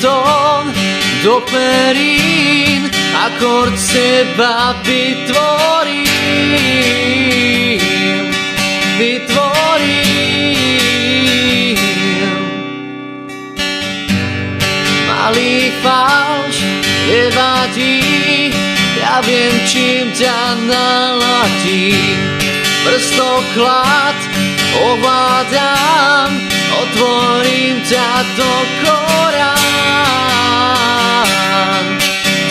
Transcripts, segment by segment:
tón do perín, akord seba vytvorím. Malý falš nevadí, ja viem, čím ťa naladím. Prstoklad ovládam, otvorím ťa do korán,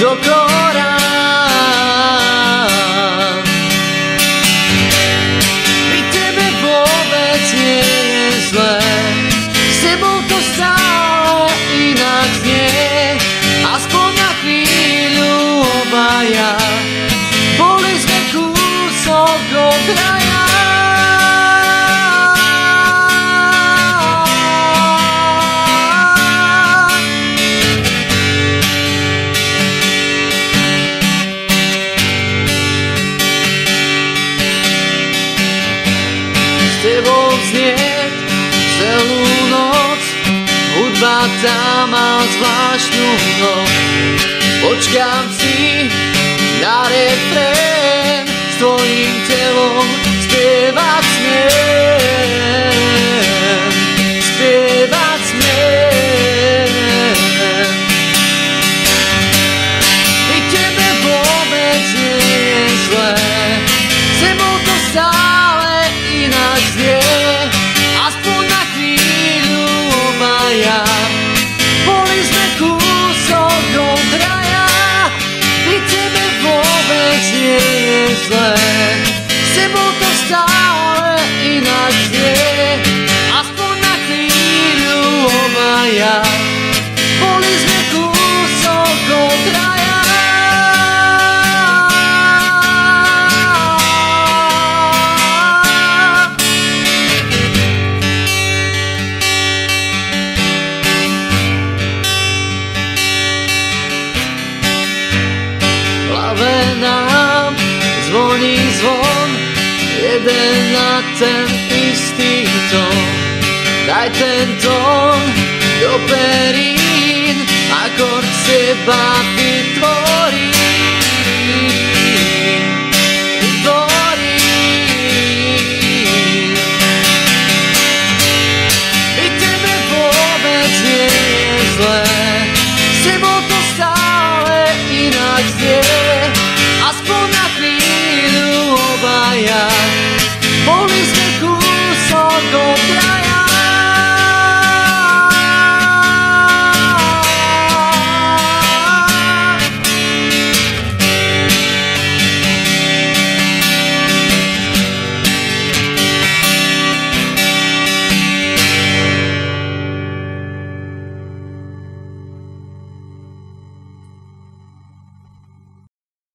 do korán. Pri tebe vôbec nie je zlé, s tebou to stále inak znie, aspoň na chvíľu obaja, boli sme kúsok od raja. S tebou znieť celú noc, hudba tá má zvláštnu noc. Počkám si na refrén, s tvojím telom spievať smiem, spievať smiem. Pri tebe vôbec nie je zlé, s tebou to stále inak znie, aspoň na chvíľu obaja, boli sme kúsok od raja. Pri tebe vôbec nie je zlé, s tebou to stále inak znie, aspoň na chvíľu obaja, boli sme kúsok od raja. V hlave nám zvoní zvon, jeden na ten istý tón. Daj ten tón do perín, akord seba vytvorí.